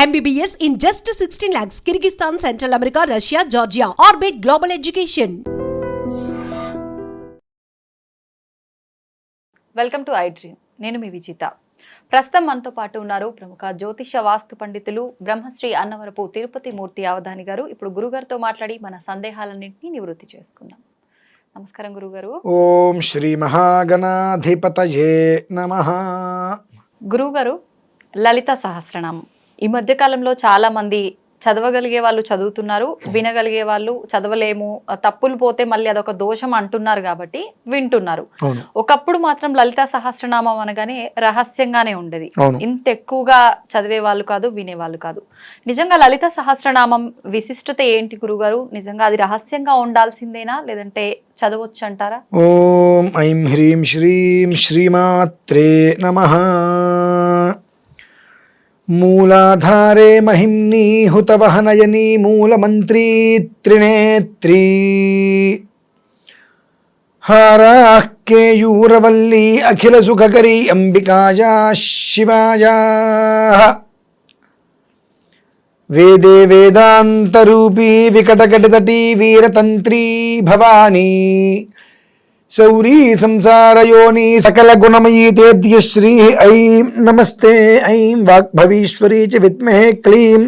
MBBS in just 16 lakhs. Kyrgyzstan, Central America, Russia, Georgia. Orbit Global Education. Welcome to I dream. నేను మీ విజిత. ప్రస్తుతం మనతో పాటు ఉన్నారు ప్రముఖ జ్యోతిష వాస్తు పండితులు బ్రహ్మశ్రీ అన్నవరపు తిరుపతి మూర్తి అవధాని గారు. ఇప్పుడు గురుగారితో మాట్లాడి మన సందేహాలన్నింటినీ నివృత్తి చేసుకుందాం. నమస్కారం గురుగారు. ఓం శ్రీ మహాగణాధిపతయే నమః. గురుగారు, లలిత సహస్రనామం ఈ మధ్య కాలంలో చాలా మంది చదవగలిగే వాళ్ళు చదువుతున్నారు, వినగలిగే వాళ్ళు చదవలేము, తప్పులు పోతే మళ్ళీ అదొక దోషం అంటున్నారు కాబట్టి వింటున్నారు. ఒకప్పుడు మాత్రం లలిత సహస్రనామం అనగానే రహస్యంగానే ఉండేది. ఇంత ఎక్కువగా చదివే వాళ్ళు కాదు, వినేవాళ్ళు కాదు. నిజంగా లలిత సహస్రనామం విశిష్టత ఏంటి గురుగారు? నిజంగా అది రహస్యంగా ఉండాల్సిందేనా, లేదంటే చదవచ్చు అంటారా? ఓం ఐం హ్రీం శ్రీం శ్రీమాత్రే నమః. మూలాధారే మహిమ్నీ హుతవహనయనీ మూలమంత్రీ త్రినేత్రీ హారాః కేయూరవల్లీ అఖిల సుఖకరీ అంబికాయా శివాయాః. వేదే వేదాంతరూపీ వికటకటితటీ వీరతంత్రీ భవానీ శౌరీ సంసారయోని సకల గుణమయీ తేద్యశ్రీ ఐం నమస్తే ఐం వాగ్భవీశ్వరీ చ విద్మహే క్లీం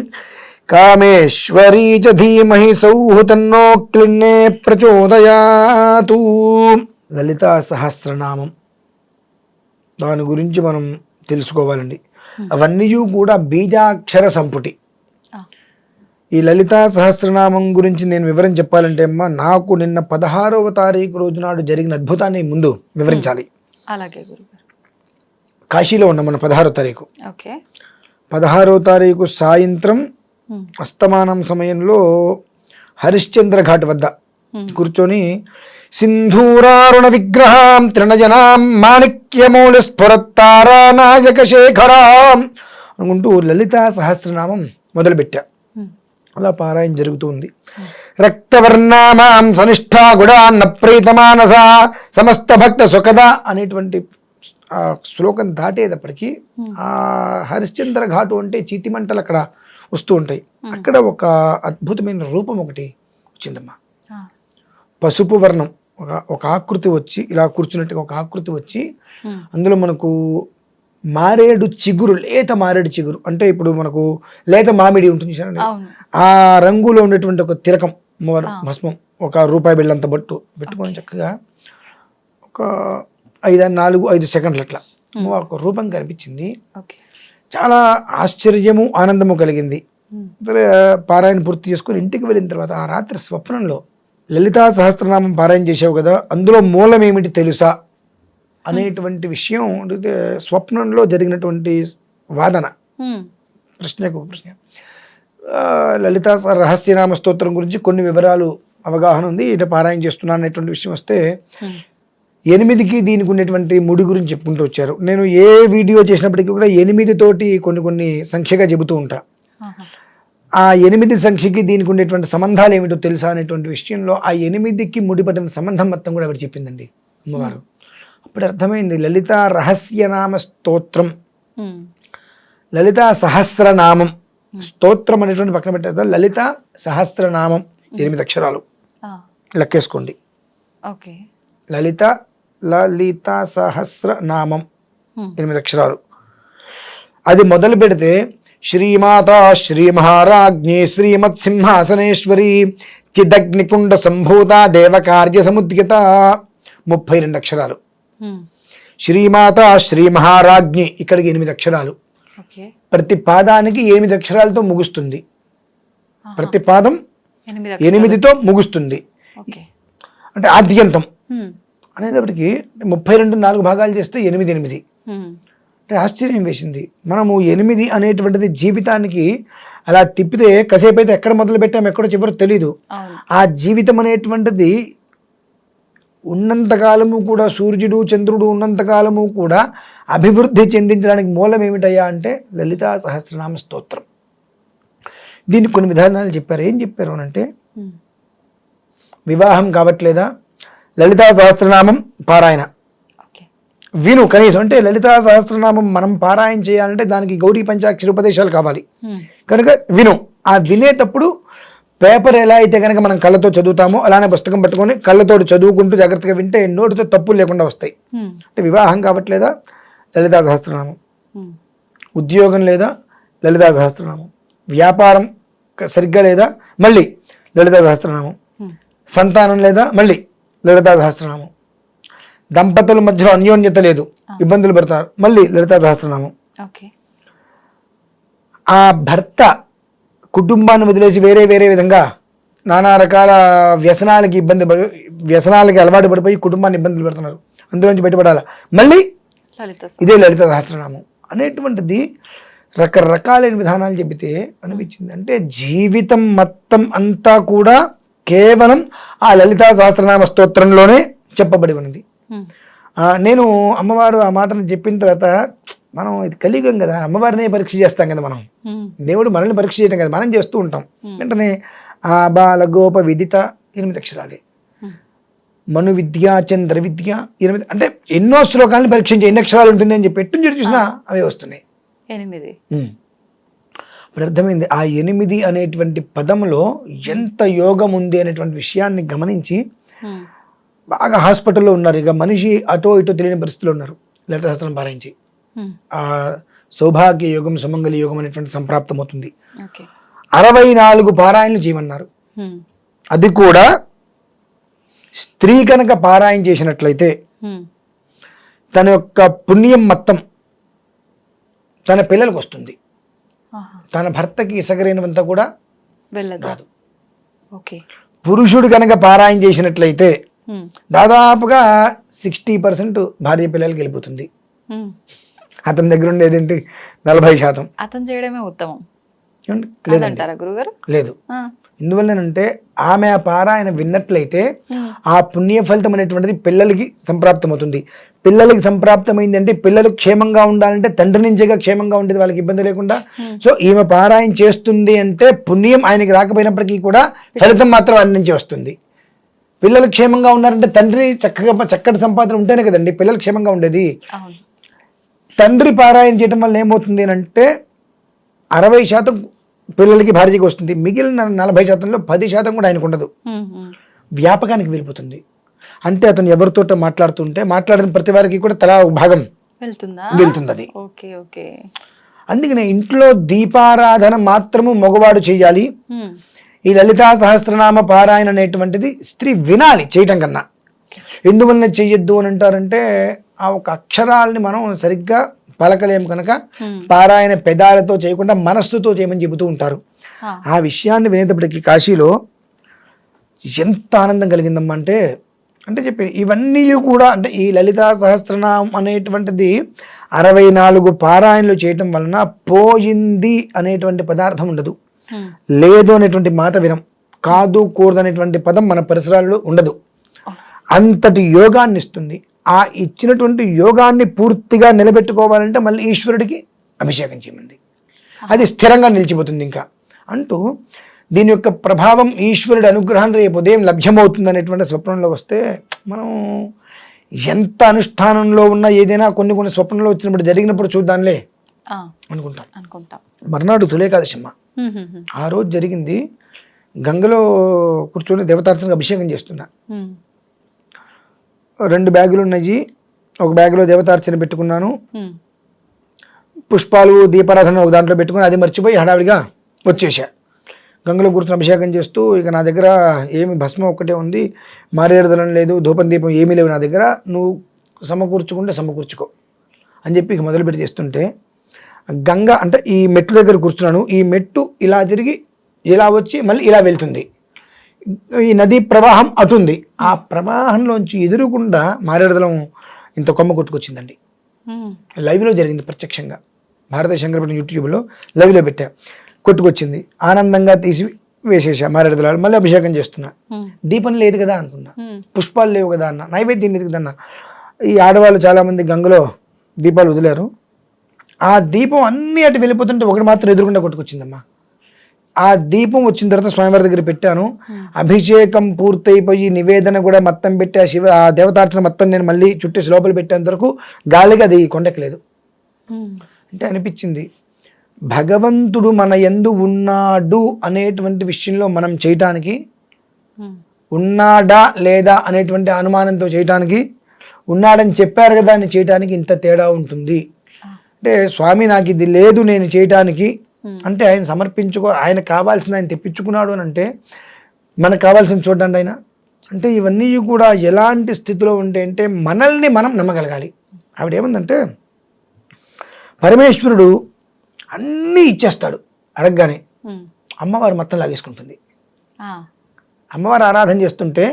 కామేశ్వరీ చ ధీమహి సౌః తన్నో క్లిన్నే ప్రచోదయాతు. లలితా సహస్రనామం దాని గురించి మనం తెలుసుకోవాలండి. అవన్నీ కూడా బీజాక్షర సంపుటి. ఈ లలితా సహస్రనామం గురించి నేను వివరం చెప్పాలంటే అమ్మా, నాకు నిన్న 16వ తారీఖు రోజు నాడు జరిగిన అద్భుతాన్ని ముందు వివరించాలి. అలాగే గురుగారు. కాశీలో ఉన్నాం మన 16వ తారీఖు. ఓకే. 16వ తారీఖు సాయంత్రం అస్తమానం సమయంలో హరిశ్చంద్ర ఘాట్ వద్ద కూర్చొని సింధూరారుణ విగ్రహం త్రినజనాం మాణిక్యమూల స్ఫురత్తారా నాయక శేఖరాం అనుకుంటూ లలితా సహస్రనామం మొదలుపెట్టా. అలా పారాయణ జరుగుతుంది. రక్తవర్ణామాం సనిష్ఠా గుడాన్న ప్రీతమానస సమస్త భక్త సుఖద అనేటువంటి శ్లోకం దాటేటప్పటికీ ఆ హరిశ్చంద్ర ఘాటు అంటే చీతిమంటలు అక్కడ వస్తూ ఉంటాయి. అక్కడ ఒక అద్భుతమైన రూపం ఒకటి వచ్చిందమ్మా. పసుపు వర్ణం ఒక ఆకృతి వచ్చి ఇలా కూర్చున్నట్టుగా ఒక ఆకృతి వచ్చి అందులో మనకు మారేడు చిగురు, లేత మారేడు చిగురు అంటే ఇప్పుడు మనకు లేత మామిడి ఉంటుంది చూసారండి, ఆ రంగులో ఉండేటువంటి ఒక తిలకం భస్మం, ఒక రూపాయి బిళ్ళంత బట్టు పెట్టుకొని చక్కగా ఒక 4-5 సెకండ్లు అట్లా ఒక రూపం కనిపించింది. చాలా ఆశ్చర్యము ఆనందము కలిగింది. పారాయణ పూర్తి చేసుకొని ఇంటికి వెళ్ళిన తర్వాత ఆ రాత్రి స్వప్నంలో లలితా సహస్రనామం పారాయణ చేసావు కదా, అందులో మూలం ఏమిటి తెలుసా అనేటువంటి విషయం స్వప్నంలో జరిగినటువంటి వాదన, ప్రశ్నకు ప్రశ్న. లలితా రహస్యనామ స్తోత్రం గురించి కొన్ని వివరాలు అవగాహన ఉంది, ఇటు పారాయణ చేస్తున్నాను అనేటువంటి విషయం వస్తే 8కి దీనికి ఉండేటువంటి ముడి గురించి చెప్పుకుంటూ వచ్చారు. నేను ఏ వీడియో చేసినప్పటికీ కూడా 8 తోటి కొన్ని సంఖ్యగా చెబుతూ ఉంటా. ఆ 8 సంఖ్యకి దీనికి ఉండేటువంటి సంబంధాలు ఏమిటో తెలుసా అనేటువంటి విషయంలో ఆ 8కి ముడిపడిన సంబంధం మొత్తం కూడా ఆవిడ చెప్పిందండి అమ్మవారు. అప్పుడు అర్థమైంది లలితా రహస్యనామ స్తోత్రం, లలితా సహస్రనామం స్తోత్రం అనేటువంటి పక్కన పెట్టేదా, లలిత సహస్రనామం 8 అక్షరాలు లెక్కేసుకోండి. లలిత సహస్రనామం 8 అక్షరాలు. అది మొదలు పెడితే శ్రీమాత శ్రీ మహారాజ్ఞి శ్రీమత్ సింహాసనేశ్వరి చిదగ్నికుండ సంభూత దేవకార్య సముద్యత 32 అక్షరాలు. శ్రీమాత శ్రీ మహారాజ్ఞి ఇక్కడికి 8 అక్షరాలు. ప్రతి పాదానికి 8 అక్షరాలతో ముగుస్తుంది. ప్రతి పాదం 8తో ముగుస్తుంది. అంటే ఆద్యంతం అనేటప్పటికి 32 4 భాగాలు చేస్తే 8 అంటే ఆశ్చర్యం వేసింది. మనము 8 అనేటువంటిది జీవితానికి అలా తిప్పితే కాసేపు అయితే ఎక్కడ మొదలు పెట్టాము ఎక్కడో చివరో తెలీదు. ఆ జీవితం అనేటువంటిది ఉన్నంతకాలము కూడా, సూర్యుడు చంద్రుడు ఉన్నంతకాలము కూడా అభివృద్ధి చెందించడానికి మూలం ఏమిటయ్యా అంటే లలితా సహస్రనామ స్తోత్రం. దీనికి కొన్ని విధానాలు చెప్పారు. ఏం చెప్పారు అనంటే, వివాహం కావట్లేదా, లలితా సహస్రనామం పారాయణ, విను కనీసం. అంటే లలితా సహస్రనామం మనం పారాయణ చేయాలంటే దానికి గౌరీ పంచాక్షరి ఉపదేశాలు కావాలి కనుక విను. ఆ వినేటప్పుడు పేపర్ ఎలా అయితే కనుక మనం కళ్ళతో చదువుతామో అలానే పుస్తకం పట్టుకొని కళ్ళతో చదువుకుంటూ జాగ్రత్తగా వింటే నోటితో తప్పులు లేకుండా వస్తాయి. అంటే వివాహం కావట్లేదా, లలితా సహస్రనామం. ఉద్యోగం లేదా, లలితా సహస్రనామం. వ్యాపారం సరిగ్గా లేదా, మళ్ళీ లలితా సహస్రనామం. సంతానం లేదా, మళ్ళీ లలితా సహస్రనామం. దంపతుల మధ్యలో అన్యోన్యత లేదు, ఇబ్బందులు పడతారు, మళ్ళీ లలితా సహస్రనామం. ఆ భర్త కుటుంబాన్ని వదిలేసి వేరే వేరే విధంగా నానా రకాల వ్యసనాలకి అలవాటు పడిపోయి కుటుంబాన్ని ఇబ్బందులు పెడుతున్నారు, అందులోంచి బయటపడాలా, మళ్ళీ ఇదే లలిత సహస్రనామం అనేటువంటిది. రకరకాలైన విధానాలు చెబితే అనిపించింది అంటే జీవితం మొత్తం అంతా కూడా కేవలం ఆ లలితా సహస్రనామ స్తోత్రంలోనే చెప్పబడి ఉన్నది. నేను అమ్మవారు ఆ మాటను చెప్పిన తర్వాత మనం ఇది కలియుగం కదా, అమ్మవారినే పరీక్ష చేస్తాం కదా మనం, దేవుడు మనల్ని పరీక్ష చేయటం కదా మనం చేస్తూ ఉంటాం. వెంటనే ఆ బాల గోప విదిత 8 అక్షరాలే, మను విద్య చంద్ర విద్య 8, అంటే ఎన్నో శ్లోకాలను పరీక్షించి ఎన్ని అక్షరాలు ఉంటుంది అని చెప్పి ఎట్టు చూసినా అవే వస్తున్నాయి 8. ఇప్పుడు అర్థమైంది ఆ 8 అనేటువంటి పదంలో ఎంత యోగం ఉంది అనేటువంటి విషయాన్ని గమనించి బాగా హాస్పిటల్లో ఉన్నారు, ఇక మనిషి అటో ఇటో తెలియని పరిస్థితుల్లో ఉన్నారు. లలిత సహస్రం పారాయించి ఆ సౌభాగ్య యోగం సుమంగళ యోగం అనేటువంటి సంప్రాప్తం అవుతుంది. 64 పారాయణలు చేయమన్నారు. అది కూడా స్త్రీ కనుక పారాయణ చేసినట్లయితే తన యొక్క పుణ్యం మొత్తం తన పిల్లలకు వస్తుంది, తన భర్తకి ఇసగరైనంత కూడా రాదు. పురుషుడు కనుక పారాయణ చేసినట్లయితే దాదాపుగా 60% భార్య పిల్లలకి వెళ్ళిపోతుంది. అతని దగ్గర ఉండేదేంటి 40%. అతను చేయడమే ఉత్తమం లేదు. ఎందువల్లనంటే ఆమె ఆ పారాయణ విన్నట్లయితే ఆ పుణ్య ఫలితం అనేటువంటిది పిల్లలకి సంప్రాప్తం అవుతుంది. పిల్లలకి సంప్రాప్తమైంది అంటే పిల్లలు క్షేమంగా ఉండాలంటే తండ్రి నుంచేగా క్షేమంగా ఉండేది, వాళ్ళకి ఇబ్బంది లేకుండా. సో ఈమె పారాయణ చేస్తుంది అంటే పుణ్యం ఆయనకి రాకపోయినప్పటికీ కూడా ఫలితం మాత్రం ఆయన నుంచి వస్తుంది. పిల్లలు క్షేమంగా ఉన్నారంటే తండ్రి చక్కటి సంపాదన ఉంటేనే కదండి పిల్లలు క్షేమంగా ఉండేది. తండ్రి పారాయణ చేయడం వల్ల ఏమవుతుంది అంటే 60% పిల్లలకి భార్యకి వస్తుంది, మిగిలిన 40%లో 10% కూడా ఆయనకు ఉండదు, వ్యాపకానికి వెళ్ళిపోతుంది. అంతే అతను ఎవరితో మాట్లాడుతుంటే మాట్లాడిన ప్రతి వారికి కూడా తలా భాగం వెళ్తుంది అది. అందుకనే ఇంట్లో దీపారాధన మాత్రము మగవాడు చేయాలి. ఈ లలితా సహస్రనామ పారాయణ అనేటువంటిది స్త్రీ వినాలి చేయటం కన్నా. ఎందువల్ల చెయ్యొద్దు అని అంటారంటే ఆ ఒక అక్షరాలని మనం సరిగ్గా పలకలేము కనుక పారాయణ పెదాలతో చేయకుండా మనస్సుతో చేయమని చెబుతూ ఉంటారు. ఆ విషయాన్ని వినేటప్పటికీ కాశీలో ఎంత ఆనందం కలిగిందమ్మా అంటే చెప్పి ఇవన్నీ కూడా అంటే ఈ లలితా సహస్రనామం అనేటువంటిది 64 పారాయణలు చేయటం వలన పోయింది అనేటువంటి పదార్థం ఉండదు, లేదు అనేటువంటి మాట వినం, కాదు కూడదు అనేటువంటి పదం మన పరిసరాల్లో ఉండదు. అంతటి యోగాన్ని ఇస్తుంది. ఆ ఇచ్చినటువంటి యోగాన్ని పూర్తిగా నిలబెట్టుకోవాలంటే మళ్ళీ ఈశ్వరుడికి అభిషేకం చేయమంది, అది స్థిరంగా నిలిచిపోతుంది ఇంకా అంటూ దీని యొక్క ప్రభావం ఈశ్వరుడి అనుగ్రహం రేపు ఉదయం లభ్యమవుతుంది అనేటువంటి స్వప్నంలో వస్తే మనం ఎంత అనుష్ఠానంలో ఉన్నా ఏదైనా కొన్ని స్వప్నంలో వచ్చినప్పుడు జరిగినప్పుడు చూద్దాంలే అనుకుంటాం. మర్నాడు తులేకాదశమ్మ, ఆ రోజు జరిగింది. గంగలో కూర్చొని దేవతార్చనకు అభిషేకం చేస్తున్నా. 2 బ్యాగులు ఉన్నాయి, ఒక బ్యాగులో దేవతార్చన పెట్టుకున్నాను, పుష్పాలు దీపారాధన ఒక దాంట్లో పెట్టుకుని అది మర్చిపోయి హడావిడిగా వచ్చేసా. గంగలో కూర్చొని అభిషేకం చేస్తూ ఇక నా దగ్గర ఏమి భస్మం ఒక్కటే ఉంది, మారేడుదలం లేదు, ధూపం దీపం ఏమీ లేవు నా దగ్గర, నువ్వు సమకూర్చుకుంటే సమకూర్చుకో అని చెప్పి ఇక మొదలుపెట్టి చేస్తుంటే గంగ అంటే ఈ మెట్టు దగ్గర కూర్చున్నాను, ఈ మెట్టు ఇలా తిరిగి ఇలా వచ్చి మళ్ళీ ఇలా వెళ్తుంది, ఈ నదీ ప్రవాహం అటుంది. ఆ ప్రవాహంలోంచి ఎదురుకుండా మారేడుదలం ఇంత కొమ్మ కొట్టుకొచ్చిందండి. లైవ్లో జరిగింది ప్రత్యక్షంగా, భారతీయ శంకరపట్నం యూట్యూబ్లో లైవ్లో పెట్టా, కొట్టుకొచ్చింది. ఆనందంగా తీసి వేసేసా మారేడుదలాలు. మళ్ళీ అభిషేకం చేస్తున్నా, దీపం లేదు కదా అనుకున్నా, పుష్పాలు లేవు కదా అన్న, నైవేద్యం లేదు కదా అన్న. ఈ ఆడవాళ్ళు చాలామంది గంగలో దీపాలు వదిలారు, ఆ దీపం అన్నీ అటు వెళ్ళిపోతుంటే ఒకటి మాత్రం ఎదురుకుండా కొట్టుకొచ్చిందమ్మా. ఆ దీపం వచ్చిన తర్వాత స్వామివారి దగ్గర పెట్టాను. అభిషేకం పూర్తయిపోయి నివేదన కూడా మొత్తం పెట్టి ఆ దేవతార్చన మొత్తం నేను మళ్ళీ చుట్టేసి లోపల పెట్టేంత వరకు గాలికి అది కొండెక్కలేదు. అంటే అనిపించింది భగవంతుడు మన యందు ఉన్నాడు అనేటువంటి విషయంలో మనం చేయటానికి, ఉన్నాడా లేదా అనేటువంటి అనుమానంతో చేయటానికి, ఉన్నాడని చెప్పారు కదా అని చేయటానికి ఇంత తేడా ఉంటుంది. అంటే స్వామి నాకు ఇది లేదు నేను చేయటానికి అంటే ఆయన ఆయన కావాల్సింది ఆయన తెప్పించుకున్నాడు అని అంటే మనకు కావాల్సింది చూడండి ఆయన. అంటే ఇవన్నీ కూడా ఎలాంటి స్థితిలో ఉంటే అంటే మనల్ని మనం నమ్మగలగాలి. ఆవిడ ఏముందంటే పరమేశ్వరుడు అన్నీ ఇచ్చేస్తాడు అడగగానే, అమ్మవారు మొత్తం లాగేసుకుంటుంది. అమ్మవారు ఆరాధన చేస్తుంటే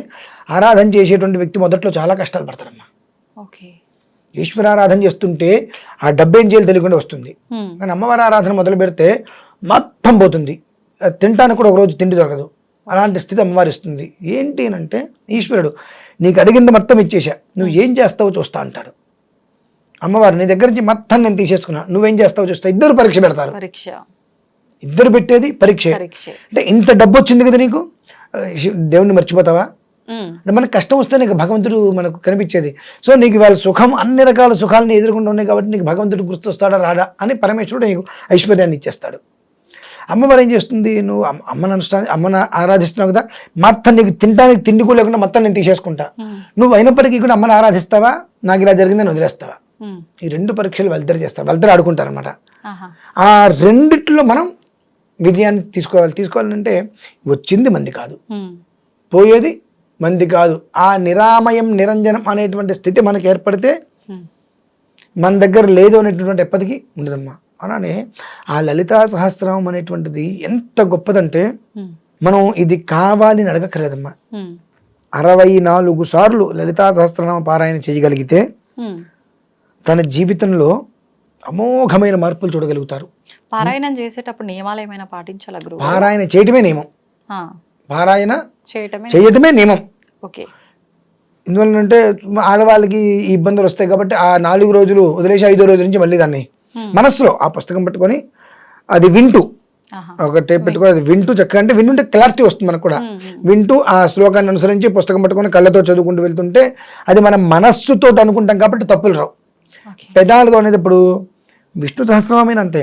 ఆరాధన చేసేటువంటి వ్యక్తి మొదట్లో చాలా కష్టాలు పడతారమ్మా. ఈశ్వరారాధన చేస్తుంటే ఆ డబ్బేం చేయాలి తెలియకుండా వస్తుంది. కానీ అమ్మవారి ఆరాధన మొదలు పెడితే మొత్తం పోతుంది, తినడానికి కూడా ఒకరోజు తిండి దొరకదు. అలాంటి స్థితి అమ్మవారు ఇస్తుంది. ఏంటి అంటే ఈశ్వరుడు నీకు అడిగింది మొత్తం ఇచ్చేసా, నువ్వు ఏం చేస్తావో చూస్తా అంటాడు. అమ్మవారు నీ దగ్గర నుంచి మొత్తం నేను తీసేసుకున్నా, నువ్వేం చేస్తావో చూస్తా. ఇద్దరు పరీక్ష పెడతారు. ఇద్దరు పెట్టేది పరీక్ష. అంటే ఇంత డబ్బు వచ్చింది కదా నీకు, దేవుణ్ణి మర్చిపోతావా? అంటే మనకు కష్టం వస్తే నీకు భగవంతుడు మనకు కనిపించేది. సో నీకు ఇవాళ సుఖం, అన్ని రకాల సుఖాలను ఎదుర్కొంటూ ఉన్నాయి కాబట్టి నీకు భగవంతుడు గుర్తొస్తాడా రాడా అని పరమేశ్వరుడు నీకు ఐశ్వర్యాన్ని ఇచ్చేస్తాడు. అమ్మవారు ఏం చేస్తుంది, నువ్వు అమ్మను ఆరాధిస్తున్నావు కదా, మొత్తం నీకు తినడానికి తిండి కూడా లేకుండా మొత్తం నేను తీసేసుకుంటా. నువ్వు అయినప్పటికీ కూడా అమ్మను ఆరాధిస్తావా, నాకు ఇలా జరిగిందని వదిలేస్తావా? ఈ రెండు పరీక్షలు వాళ్ళిద్దరు చేస్తారు, వాళ్ళిద్దరు ఆడుకుంటారు అనమాట. ఆ రెండిట్లో మనం విజయాన్ని తీసుకోవాలంటే వచ్చింది మంది కాదు, పోయేది మంది కాదు. ఆ నిరామయం నిరంజనం అనేటువంటి స్థితి మనకు ఏర్పడితే మన దగ్గర లేదు అనేటువంటి ఎప్పటికీ ఉండదమ్మా. అలానే ఆ లలితా సహస్రనామం అనేటువంటిది ఎంత గొప్పదంటే మనం ఇది కావాలని అడగక్కర్లేదమ్మా. 64 సార్లు లలితా సహస్రనామ పారాయణ చేయగలిగితే తన జీవితంలో అమోఘమైన మార్పులు చూడగలుగుతారు. పారాయణం చేసేటప్పుడు నియమాలు ఏమైనా పాటించాలా గురువు? పారాయణ చేయటమే నియమం. పారాయణ చేయటమే నియమం. ఎందువల్లంటే ఆడవాళ్ళకి ఇబ్బందులు వస్తాయి కాబట్టి ఆ 4 రోజులు వదిలేసి 5వ రోజు నుంచి మళ్ళీ దాన్ని మనస్సులో ఆ పుస్తకం పట్టుకొని అది వింటూ, ఒక టేప్ పెట్టుకొని అది వింటూ చక్కగా, అంటే వింటుంటే క్లారిటీ వస్తుంది మనకు కూడా. వింటూ ఆ శ్లోకాన్ని అనుసరించి పుస్తకం పట్టుకొని కళ్ళతో చదువుకుంటూ వెళ్తుంటే అది మన మనస్సుతో అనుకుంటాం కాబట్టి తప్పులు రావు. పెదాలతో అనేది ఇప్పుడు విష్ణు సహస్రనామైన అంతే.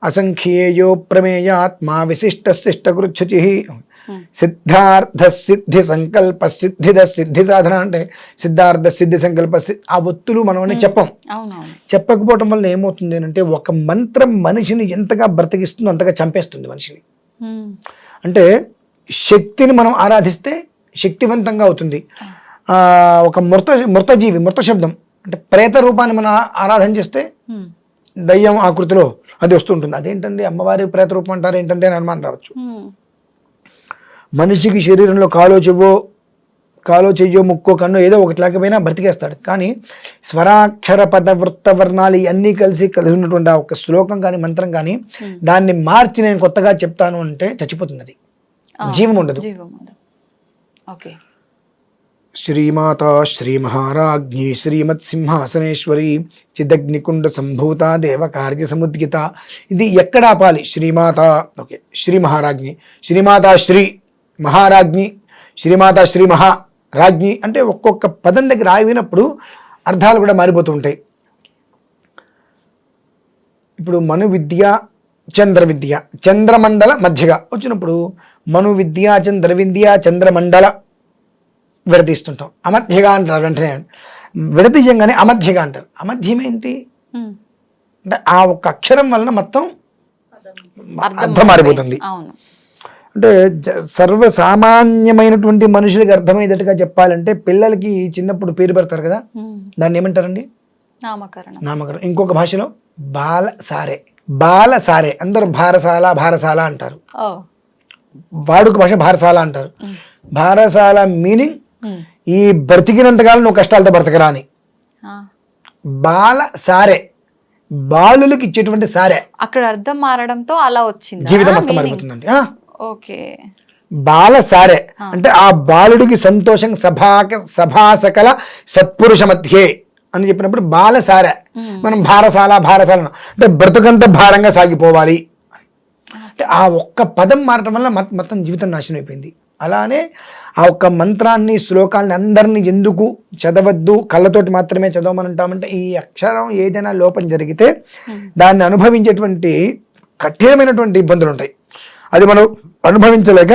అసంఖ్యేయో ప్రమేయాత్మా విశిష్ట శిష్టకృచ్ఛుచి సిద్ధార్థ సిద్ధి సంకల్ప సిద్ధిద సిద్ధి సాధన. అంటే సిద్ధార్థ సిద్ధి సంకల్ప ఆ ఒత్తులు మనం చెప్పకపోవటం వల్ల ఏమవుతుంది అంటే ఒక మంత్రం మనిషిని ఎంతగా బ్రతికిస్తుందో అంతగా చంపేస్తుంది మనిషిని. అంటే శక్తిని మనం ఆరాధిస్తే శక్తివంతంగా అవుతుంది. ఒక మృతజీవి, మృత శబ్దం అంటే ప్రేత రూపాన్ని మనం ఆరాధన చేస్తే దయ్యం ఆకృతిలో అది వస్తుంటుంది. అదేంటండి అమ్మవారి ప్రేత రూపం అంటారు ఏంటంటే అని అనుమానం రావచ్చు. మనిషికి శరీరంలో కాలో చెయ్యో ముక్కో కన్ను ఏదో ఒకటి లేకపోయినా బ్రతికేస్తాడు. కానీ స్వరాక్షర పద వృత్త వర్ణాలు ఇవన్నీ కలిసి ఉన్నటువంటి ఆ ఒక శ్లోకం కానీ మంత్రం కానీ దాన్ని మార్చి నేను కొత్తగా చెప్తాను అంటే చచ్చిపోతుంది, అది జీవం ఉండదు. శ్రీమాత శ్రీ మహారాజ్ఞి శ్రీమత్ సింహాసనేశ్వరి చిదగ్నికుండ సంభూత దేవ కార్య సముద్గిత. ఇది ఎక్కడ ఆపాలి? శ్రీమాత, ఓకే, శ్రీ మహారాజ్ఞి, శ్రీమాత శ్రీ మహారాజ్ఞి, శ్రీమాత శ్రీ మహారాజ్ఞి అంటే ఒక్కొక్క పదం దగ్గర ఆగినప్పుడు అర్థాలు కూడా మారిపోతూ ఉంటాయి. ఇప్పుడు మను విద్య, చంద్ర విద్య, చంద్రమండల మధ్యగా వచ్చినప్పుడు మను విద్య, చంద్ర విద్య, చంద్రమండల విడదీస్తుంటాం. అమధ్యగా అంటారు, వెంటనే విడదీయంగానే అమధ్యగా అంటారు. అమధ్యం ఏంటి అంటే ఆ ఒక్క అక్షరం వలన మొత్తం అర్థం మారిపోతుంది. అంటే సర్వసామాన్యమైనటువంటి మనుషులకి అర్థమయ్యేటట్టుగా చెప్పాలంటే పిల్లలకి చిన్నప్పుడు పేరు పెడతారు కదా, దాన్ని ఏమంటారండి? నామకరణం. ఇంకొక భాషలో బాలసారే. అందరూ భారసాల అంటారు. వాడుక భాష భారసాల అంటారు. భారసాల మీనింగ్ ఈ బ్రతికినంతకాలం నువ్వు కష్టాలతో బ్రతకరా అని. బాలసారే బాలులకు ఇచ్చేటువంటి సారే. అక్కడ అర్థం మారడంతో అలా వచ్చింది, జీవితం మొత్తం మారిపోతుందండి. ఓకే, బాలసారే అంటే ఆ బాలుడికి సంతోషం సభాసకల సత్పురుష మధ్యే అని చెప్పినప్పుడు బాలసారే. మనం భారసాల అంటే బ్రతుకంత భారంగా సాగిపోవాలి. అంటే ఆ ఒక్క పదం మారటం వల్ల మొత్తం జీవితం నాశనం అయిపోయింది. అలానే ఆ ఒక్క మంత్రాన్ని శ్లోకాలని అందరినీ ఎందుకు చదవద్దు, కళ్ళతోటి మాత్రమే చదవమని అంటామంటే ఈ అక్షరం ఏదైనా లోపం జరిగితే దాన్ని అనుభవించేటువంటి కఠినమైనటువంటి ఇబ్బందులు ఉంటాయి. అది మనం అనుభవించలేక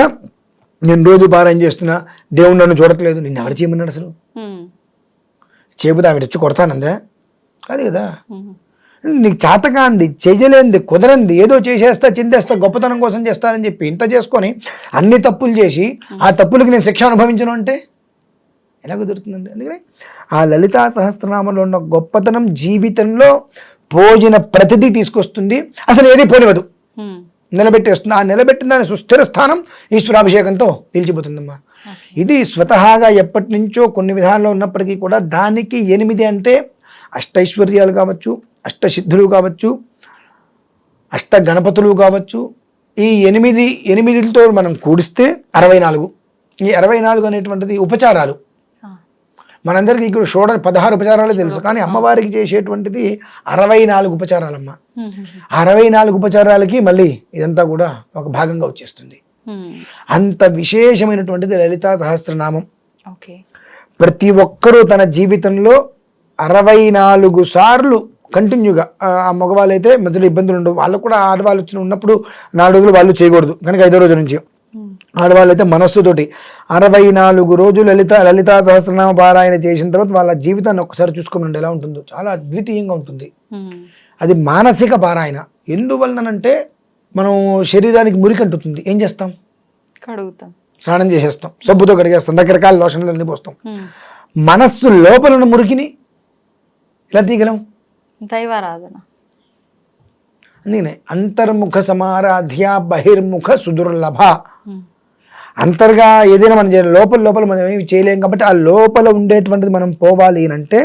నేను రోజు పారాయణ చేస్తున్నా, దేవుడు నన్ను చూడట్లేదు, నిన్ను ఎవరు చేయమన్నాడు అసలు? చేయబోతే ఆవిడ వచ్చి కొడతానందా? కాదు కదా. నీకు చేతకాంది, చేయలేంది, కుదరంది, ఏదో చేసేస్తా చిందేస్తా గొప్పతనం కోసం చేస్తానని చెప్పి ఇంత చేసుకొని అన్ని తప్పులు చేసి ఆ తప్పులకి నేను శిక్ష అనుభవించను అంటే ఎలా కుదురుతుందండి? అందుకని ఆ లలితా సహస్రనామంలో ఉన్న గొప్పతనం జీవితంలో భోజన ప్రతిదీ తీసుకొస్తుంది, అసలు ఏది పోనివదు, నిలబెట్టేస్తుంది. ఆ నిలబెట్టిన దాని సుస్థిర స్థానం ఈశ్వరాభిషేకంతో నిలిచిపోతుందమ్మా. ఇది స్వతహాగా ఎప్పటి నుంచో కొన్ని విధాల్లో ఉన్నప్పటికీ కూడా దానికి 8 అంటే అష్టైశ్వర్యాలు కావచ్చు, అష్టసిద్ధులు కావచ్చు, అష్ట గణపతులు కావచ్చు. ఈ 8తో మనం కూడిస్తే 64. ఈ 64 అనేటువంటిది ఉపచారాలు. మనందరికీ ఇక్కడ 16 ఉపచారాలే తెలుసు, కానీ అమ్మవారికి చేసేటువంటిది 64 ఉపచారాలమ్మ. 64 ఉపచారాలకి మళ్ళీ ఇదంతా కూడా ఒక భాగంగా వచ్చేస్తుంది. అంత విశేషమైనటువంటిది లలితా సహస్రనామం. ప్రతి ఒక్కరూ తన జీవితంలో 64 సార్లు కంటిన్యూగా, ఆ మగవాళ్ళు అయితే మధ్యలో ఇబ్బందులు ఉండవు, వాళ్ళకు కూడా ఆడవాళ్ళు ఉన్నప్పుడు 4 రోజులు వాళ్ళు చేయకూడదు కనుక 5వ రోజు నుంచి, ఆడవాళ్ళు అయితే మనస్సుతోటి 64 రోజులు లలితా సహస్రనామ పారాయణ చేసిన తర్వాత వాళ్ళ జీవితాన్ని ఒక్కసారి చూసుకోమండి ఎలా ఉంటుందో. చాలా అద్వితీయంగా ఉంటుంది. అది మానసిక పారాయణ. ఎందువలనంటే మనం శరీరానికి మురికి అంటుతుంది, ఏం చేస్తాం? కడుగుతాం, స్నానం చేసేస్తాం, సబ్బుతో కడిగేస్తాం, రకరకాల లోషన్లు అన్ని పోస్తాం. మనస్సు లోపల ఉన్న మురికిని ఎలా తీయగలం? దైవారాధన. అందుకనే అంతర్ముఖ సమారాధ్య బహిర్ముఖ సుదుర్లభ. అంతర్గా ఏదైనా మనం లోపల మనం ఏమి చేయలేం కాబట్టి ఆ లోపల ఉండేటువంటిది మనం పోవాలి అంటే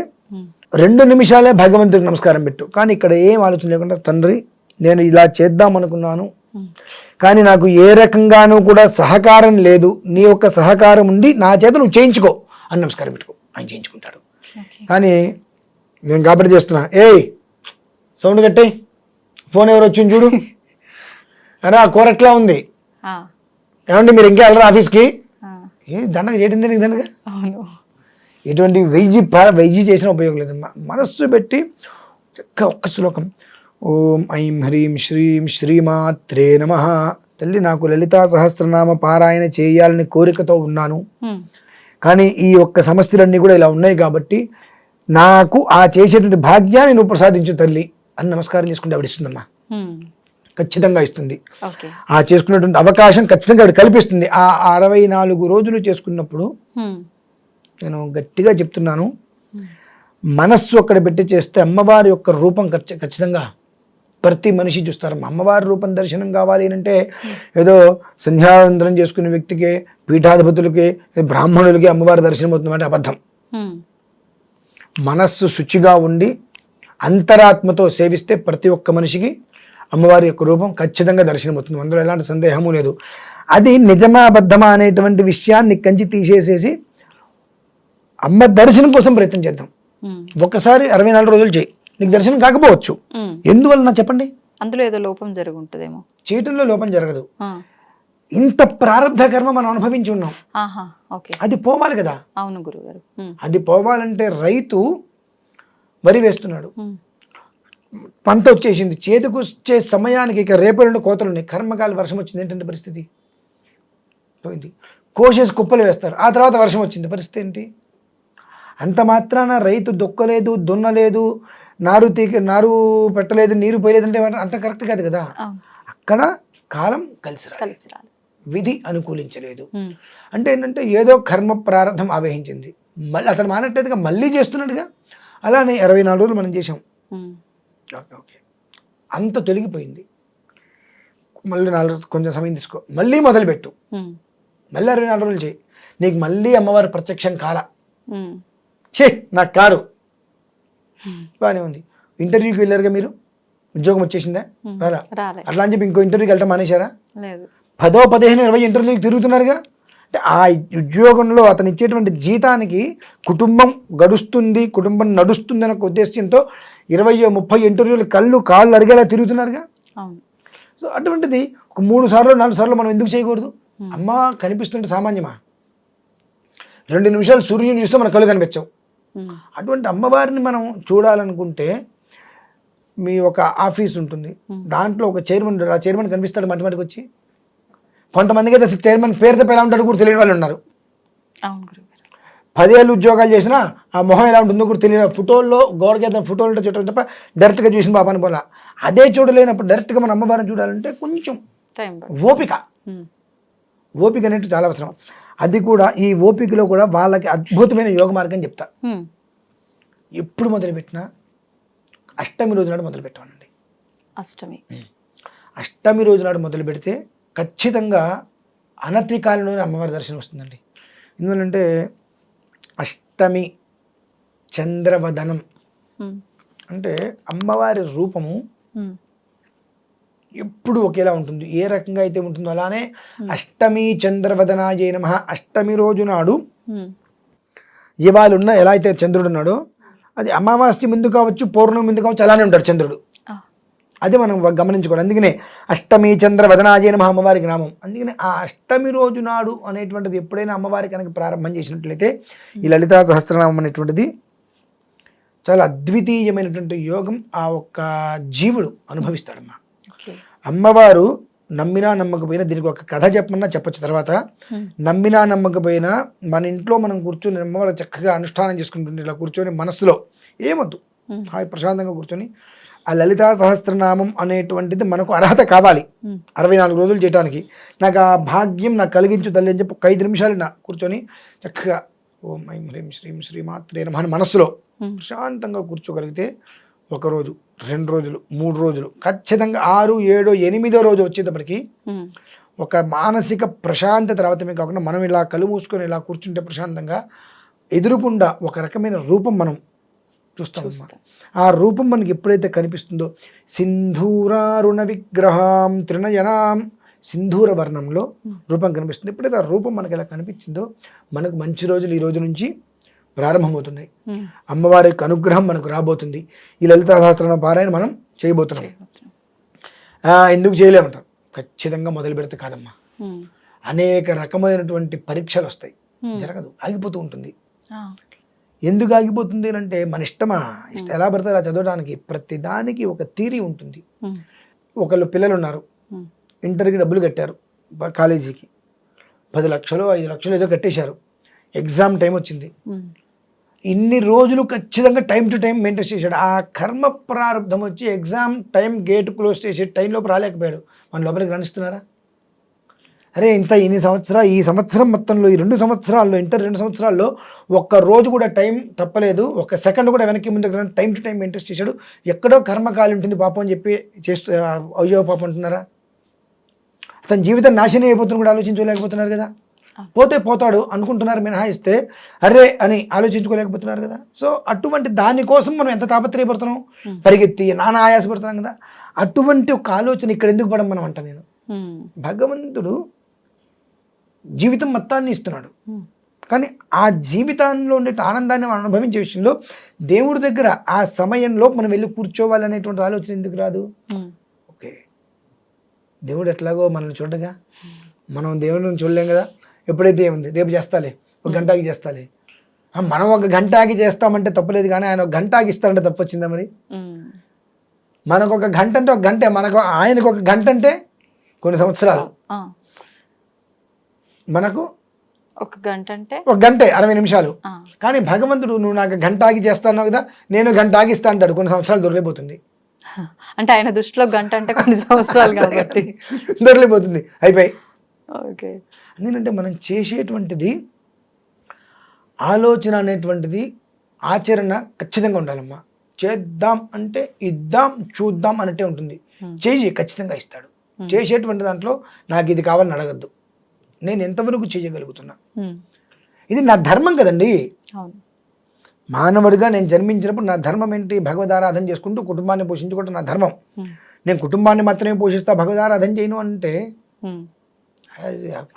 2 నిమిషాలే భగవంతుడికి నమస్కారం పెట్టు. కానీ ఇక్కడ ఏం ఆలోచన లేకుండా, తండ్రి నేను ఇలా చేద్దాం అనుకున్నాను కానీ నాకు ఏ రకంగానూ కూడా సహకారం లేదు, నీ యొక్క సహకారం ఉండి నా చేత నువ్వు చేయించుకో అని నమస్కారం పెట్టుకో. ఆయన చేయించుకుంటాడు. కానీ నేను కాబట్టి చేస్తున్నా, సౌండ్ కట్టే, ఫోన్ ఎవరు వచ్చింది చూడు, అరే ఆ కూర ఎట్లా ఉంది, ఏమంటే మీరు ఇంకా వెళ్ళరా ఆఫీస్కి, దండగా చేయడం నీకు దండగా. ఎటువంటి వెయ్యి చేసిన ఉపయోగం లేదు. మనస్సు పెట్టి ఒక్క శ్లోకం, ఓం ఐం హ్రీం శ్రీం శ్రీమాత్రే నమః. తల్లి నాకు లలితా సహస్రనామ పారాయణ చేయాలని కోరికతో ఉన్నాను, కానీ ఈ ఒక్క సమస్యలన్నీ కూడా ఇలా ఉన్నాయి కాబట్టి నాకు ఆ చేసేటువంటి భాగ్యాన్ని నువ్వు ప్రసాదించు తల్లి అని నమస్కారం చేసుకుంటే ఆవిడ ఇస్తుందమ్మా. ఖచ్చితంగా ఇస్తుంది. ఆ చేసుకున్నటువంటి అవకాశం ఖచ్చితంగా ఆవిడ కల్పిస్తుంది. ఆ 64 రోజులు చేసుకున్నప్పుడు నేను గట్టిగా చెప్తున్నాను, మనస్సు అక్కడ పెట్టి చేస్తే అమ్మవారి యొక్క రూపం ఖచ్చితంగా ప్రతి మనిషి చూస్తారు. అమ్మవారి రూపం దర్శనం కావాలి అంటే ఏదో సంధ్యావందనం చేసుకునే వ్యక్తికి, పీఠాధిపతులకి, బ్రాహ్మణులకి అమ్మవారి దర్శనం అవుతుంది అంటే అబద్ధం. మనస్సు శుచిగా ఉండి అంతరాత్మతో సేవిస్తే ప్రతి ఒక్క మనిషికి అమ్మవారి యొక్క రూపం ఖచ్చితంగా దర్శనం అవుతుంది. అందులో ఎలాంటి సందేహము లేదు. అది నిజమా అబద్ధమా అనేటువంటి విషయాన్ని కంచి తీసేసేసి అమ్మ దర్శనం కోసం ప్రయత్నం చేద్దాం. ఒకసారి 64 రోజులు చేయి, నీకు దర్శనం కాకపోవచ్చు. ఎందువలన చెప్పండి? అందులో ఏదో లోపం జరుగుంటుందేమో. చేయటంలో లోపం జరగదు. ఇంత ప్రారంధ కర్మ మనం అనుభవించి ఉన్నాం, అది పోవాలి కదా. అవును గురుగారు. అది పోవాలంటే రైతు వరి వేస్తున్నాడు, పంట వచ్చేసింది, చేతికి వచ్చే సమయానికి ఇక రేపు 2 కోతలు ఉన్నాయి, కర్మకాల వర్షం వచ్చింది, ఏంటంటే పరిస్థితి పోయింది. కోసేసి కుప్పలు వేస్తారు, ఆ తర్వాత వర్షం వచ్చింది, పరిస్థితి ఏంటి? అంత మాత్రాన రైతు దొక్కలేదు, దున్నలేదు, నారు పెట్టలేదు, నీరు పోయలేదంటే అంత కరెక్ట్ కాదు కదా. అక్కడ కాలం కలిసి రాలి, విధి అనుకూలించలేదు. అంటే ఏంటంటే ఏదో కర్మ ప్రారంభం ఆవహించింది, మళ్ళీ అతను మానట్టేదిగా మళ్ళీ చేస్తున్నాడుగా. అలానే 24 రోజులు మనం చేసాం, ఓకే అంత తొలగిపోయింది. మళ్ళీ 4 కొంచెం సమయం తీసుకో, మళ్ళీ మొదలుపెట్టు, మళ్ళీ 24 రోజులు చేయి, నీకు మళ్ళీ అమ్మవారి ప్రత్యక్షం కాల. నాకు కారు బాగానే ఉంది. ఇంటర్వ్యూకి వెళ్ళారుగా మీరు, ఉద్యోగం వచ్చేసిందా? రాలా. అట్లా అని చెప్పి ఇంకో ఇంటర్వ్యూకి వెళ్తాం మానేశారా? 10, 15, 20 ఇంటర్వ్యూకి తిరుగుతున్నారుగా. అంటే ఆ ఉద్యోగంలో అతను ఇచ్చేటువంటి జీతానికి కుటుంబం గడుస్తుంది, కుటుంబం నడుస్తుంది అనే ఉద్దేశంతో 20, 30 ఇంటర్వ్యూలు కాళ్ళు అడిగేలా తిరుగుతున్నారుగా. సో అటువంటిది ఒక 3 సార్లు 4 సార్లు మనం ఎందుకు చేయకూడదు? అమ్మ కనిపిస్తుంటే సామాన్యమా? 2 నిమిషాలు సూర్యుని చూస్తే మన కళ్ళు కనిపించవు. అటువంటి అమ్మవారిని మనం చూడాలనుకుంటే మీ ఒక ఆఫీస్ ఉంటుంది, దాంట్లో ఒక చైర్మన్ ఉంటాడు, ఆ చైర్మన్ కనిపిస్తాడు మటికి వచ్చి. కొంతమందికి అయితే చైర్మన్ పేరు తప్ప ఎలా ఉంటాడు కూడా తెలియని వాళ్ళు ఉన్నారు. 10 ఏళ్ళు ఉద్యోగాలు చేసినా ఆ మొహం ఎలా ఉంటుందో కూడా తెలియదు. ఫోటోల్లో గోడకేద్దాం ఫోటోలు ఉంటే చూడటం తప్ప డైరెక్ట్గా చూసిన పాపాన్ని పోలా. అదే చూడలేనప్పుడు డైరెక్ట్గా మన అమ్మవారిని చూడాలంటే కొంచెం ఓపిక అనేది చాలా అవసరం. అది కూడా ఈ ఓపికలో కూడా వాళ్ళకి అద్భుతమైన యోగ మార్గం చెప్తా. ఎప్పుడు మొదలుపెట్టినా అష్టమి రోజు నాడు మొదలు పెట్టానండి. అష్టమి రోజు నాడు మొదలు పెడితే ఖచ్చితంగా అనతి కాలంలోనే అమ్మవారి దర్శనం వస్తుందండి. ఎందుకంటే అష్టమి చంద్రవదనం అంటే అమ్మవారి రూపము ఎప్పుడు ఒకేలా ఉంటుంది. ఏ రకంగా అయితే ఉంటుందో అలానే అష్టమి చంద్రవదనాయ నమః. అష్టమి రోజు నాడు ఇవాళ ఎలా అయితే చంద్రుడు ఉన్నాడో అది అమావాస్య ముందు కావచ్చు, పౌర్ణమి ముందు కావచ్చు, అలానే ఉంటాడు చంద్రుడు. అది మనం గమనించుకోవాలి. అందుకనే అష్టమి చంద్రవదనాయ నమః అమ్మవారికి నామం. అందుకనే ఆ అష్టమి రోజు నాడు అనేటువంటిది ఎప్పుడైనా అమ్మవారి కనుక ప్రారంభం చేసినట్లయితే ఈ లలితా సహస్రనామం అనేటువంటిది చాలా అద్వితీయమైనటువంటి యోగం ఆ ఒక్క జీవుడు అనుభవిస్తాడమ్మా. అమ్మవారు నమ్మినా నమ్మకపోయినా, దీనికి ఒక కథ చెప్పమన్నా చెప్పచ్చు. తర్వాత నమ్మినా నమ్మకపోయినా మన ఇంట్లో మనం కూర్చొని అమ్మవారు చక్కగా అనుష్ఠానం చేసుకుంటుంటే ఇలా కూర్చొని మనస్సులో ఏమొద్దు హాయి ప్రశాంతంగా కూర్చొని ఆ లలితా సహస్రనామం అనేటువంటిది మనకు అర్హత కావాలి 64 రోజులు చేయడానికి. నాకు ఆ భాగ్యం నాకు కలిగించు తల్లి అని చెప్పి 5 నిమిషాలు నా కూర్చొని చక్కగా ఓం ఐం హ్రీం శ్రీం శ్రీమాత్రే నమః మనస్సులో ప్రశాంతంగా కూర్చోగలిగితే 1 రోజు 2 రోజులు 3 రోజులు ఖచ్చితంగా 6, 7, 8వ రోజు వచ్చేటప్పటికి ఒక మానసిక ప్రశాంతత రావటమే కాకుండా మనం ఇలా కళ్ళు మూసుకొని ఇలా కూర్చుంటే ప్రశాంతంగా ఎదురుకుండా ఒక రకమైన రూపం మనం చూస్తాం. ఆ రూపం మనకి ఎప్పుడైతే కనిపిస్తుందో సింధూరారుణ విగ్రహం త్రినయనాం, సింధూర వర్ణంలో రూపం కనిపిస్తుంది. ఎప్పుడైతే ఆ రూపం మనకి ఎలా కనిపించిందో మనకు మంచి రోజులు ఈ రోజు నుంచి ప్రారంభమవుతున్నాయి. అమ్మవారి యొక్క అనుగ్రహం మనకు రాబోతుంది. ఈ లలితా సహస్రనామ పారాయణ మనం చేయబోతున్నాం. ఎందుకు చేయలేమంటాం? ఖచ్చితంగా మొదలు పెడితే కాదమ్మా, అనేక రకమైనటువంటి పరీక్షలు వస్తాయి, జరగదు, ఆగిపోతూ ఉంటుంది. ఎందుకు ఆగిపోతుంది అంటే మన ఇష్టం ఎలా పడితే అలా చదవడానికి ప్రతి దానికి ఒక థియరీ ఉంటుంది. ఒకళ్ళు పిల్లలు ఉన్నారు, ఇంటర్కి డబ్బులు కట్టారు, కాలేజీకి 10 లక్షలు 5 లక్షలు ఏదో కట్టేశారు. ఎగ్జామ్ టైం వచ్చింది, ఇన్ని రోజులు ఖచ్చితంగా టైం టు టైం మెయింటైన్ చేశాడు. ఆ కర్మ ప్రారంభం వచ్చి ఎగ్జామ్ టైం గేట్ క్లోజ్ చేసి టైంలోపు రాలేకపోయాడు. మన లోపలికి రాణిస్తున్నారా? అరే ఈ సంవత్సరం మొత్తంలో ఈ 2 సంవత్సరాల్లో ఇంటర్ 2 సంవత్సరాల్లో ఒక్క రోజు కూడా టైం తప్పలేదు, ఒక్క సెకండ్ కూడా వెనక్కి ముందుకు టైం టు టైం మెయింటైన్ చేశాడు. ఎక్కడో కర్మకాలి ఉంటుంది పాపం అని చెప్పి చేస్తూ అయ్యో పాపం అంటున్నారా? అతని జీవితం నాశనం అయిపోతుంది కూడా ఆలోచించలేకపోతున్నారు కదా. పోతే పోతాడు అనుకుంటున్నారు మినహాయిస్తే అరే అని ఆలోచించుకోలేకపోతున్నారు కదా. సో అటువంటి దానికోసం మనం ఎంత తాపత్రయపడుతున్నాం, పరిగెత్తి నానా ఆయాసపడుతున్నాం కదా. అటువంటి ఒక ఆలోచన ఇక్కడ ఎందుకు పడం మనం అంట. నేను భగవంతుడు జీవితం మొత్తాన్ని ఇస్తున్నాడు, కానీ ఆ జీవితంలో ఉండే ఆనందాన్ని మనం అనుభవించే విషయంలో దేవుడి దగ్గర ఆ సమయంలో మనం వెళ్ళి కూర్చోవాలి అనేటువంటి ఆలోచన ఎందుకు రాదు? ఓకే, దేవుడు ఎట్లాగో మనల్ని చూడగా మనం దేవుడిని చూడలేం కదా. ఎప్పుడైతే ఏముంది రేపు చేస్తాలే, 1 గంటకి చేస్తాలే, మనం 1 గంటకి చేస్తామంటే తప్పలేదు, కానీ ఆయన 1 గంటకి ఇస్తారంటే తప్పు వచ్చిందా? మరి మనకు 1 గంట అంటే 1 గంటే, మనకు ఆయనకు 1 గంట అంటే కొన్ని సంవత్సరాలు, మనకు 1 గంట అంటే 1 గంటే 60 నిమిషాలు. కానీ భగవంతుడు నువ్వు నాకు 1 గంటకి చేస్తాను కదా, నేను 1 గంటకి ఇస్తా అంటాడు. కొన్ని సంవత్సరాలు దొరికిపోతుంది. అంటే ఆయన దృష్టిలో 1 గంట అంటే కొన్ని సంవత్సరాలు కాబట్టి దొరికిపోతుంది, అయిపోయి. ఓకే, ఎందుకంటే మనం చేసేటువంటిది ఆలోచన అనేటువంటిది ఆచరణ ఖచ్చితంగా ఉండాలమ్మా. చేద్దాం అంటే ఇద్దాం చూద్దాం అన్నట్టే ఉంటుంది. చేయి ఖచ్చితంగా ఇస్తాడు. చేసేటువంటి దాంట్లో నాకు ఇది కావాలని అడగద్దు, నేను ఎంతవరకు చేయగలుగుతున్నా, ఇది నా ధర్మం కదండి. మానవుడిగా నేను జన్మించినప్పుడు నా ధర్మం ఏంటి? భగవదారాధన చేసుకుంటూ కుటుంబాన్ని పోషించుకోవడం నా ధర్మం. నేను కుటుంబాన్ని మాత్రమే పోషిస్తా, భగవదారాధన చేయను అంటే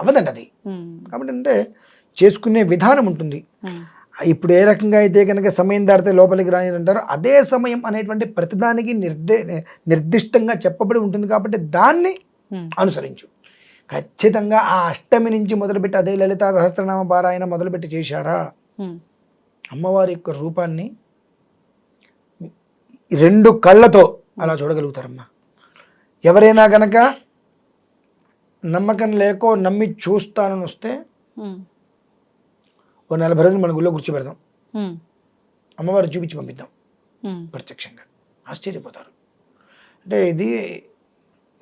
అవ్వదండి అది. కాబట్టి అంటే చేసుకునే విధానం ఉంటుంది. ఇప్పుడు ఏ రకంగా అయితే కనుక సమయం దాటితే లోపలికి రాని అంటారో అదే సమయం అనేటువంటి ప్రతిదానికి నిర్దిష్టంగా చెప్పబడి ఉంటుంది. కాబట్టి దాన్ని అనుసరించు. ఖచ్చితంగా ఆ అష్టమి నుంచి మొదలుపెట్టి అదే లలితా సహస్రనామ పారాయణ మొదలుపెట్టి చేశారా, అమ్మవారి యొక్క రూపాన్ని 2 కళ్ళతో అలా చూడగలుగుతారమ్మా. ఎవరైనా కనుక నమ్మకం లేకో నమ్మి చూస్తానని వస్తే ఓ 40 రోజులు మన గుళ్ళో కూర్చోబెడదాం, అమ్మవారు చూపించి పంపిద్దాం ప్రత్యక్షంగా. ఆశ్చర్యపోతారు. అంటే ఇది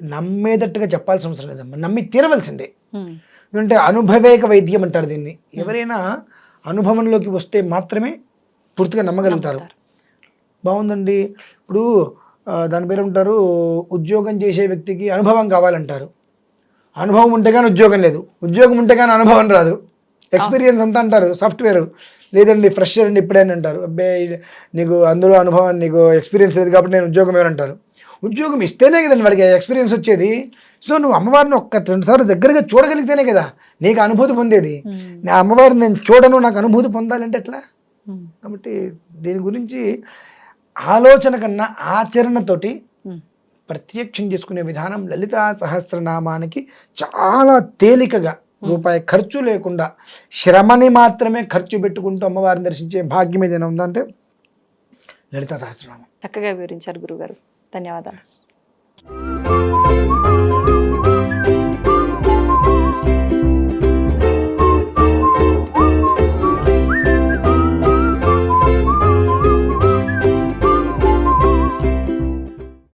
నమ్మేటట్టుగా చెప్పాల్సిన అవసరం లేదమ్మా, నమ్మి తీరవలసిందే. ఎందుకంటే అనుభవేక వైద్యం అంటారు దీన్ని. ఎవరైనా అనుభవంలోకి వస్తే మాత్రమే పూర్తిగా నమ్మగలుగుతారు. బాగుందండి, ఇప్పుడు దాని పేరు ఉంటారు, ఉద్యోగం చేసే వ్యక్తికి అనుభవం కావాలంటారు. అనుభవం ఉంటే కానీ ఉద్యోగం లేదు, ఉద్యోగం ఉంటే కానీ అనుభవం రాదు. ఎక్స్పీరియన్స్ అంతా అంటారు సాఫ్ట్వేర్, లేదండి ఫ్రెషర్ అండి ఇప్పుడైనా అంటారు. అబ్బాయి నీకు అందులో అనుభవం, నీకు ఎక్స్పీరియన్స్ లేదు కాబట్టి నేను ఉద్యోగం ఏమంటారు. ఉద్యోగం ఇస్తేనే కదండి వాడికి ఎక్స్పీరియన్స్ వచ్చేది. సో నువ్వు అమ్మవారిని 1-2 సార్లు దగ్గరగా చూడగలిగితేనే కదా నీకు అనుభూతి పొందేది. నా అమ్మవారిని నేను చూడను, నాకు అనుభూతి పొందాలంటే ఎట్లా? కాబట్టి దీని గురించి ఆలోచన కన్నా ఆచరణతోటి ప్రత్యక్షం చేసుకునే విధానం లలితా సహస్రనామానికి చాలా తేలికగా, రూపాయి ఖర్చు లేకుండా శ్రమని మాత్రమే ఖర్చు పెట్టుకుంటూ అమ్మవారిని దర్శించే భాగ్యం ఏదైనా ఉందంటే లలితా సహస్రనామం. చక్కగా వివరించారు గురుగారు. ధన్యవాదాలు.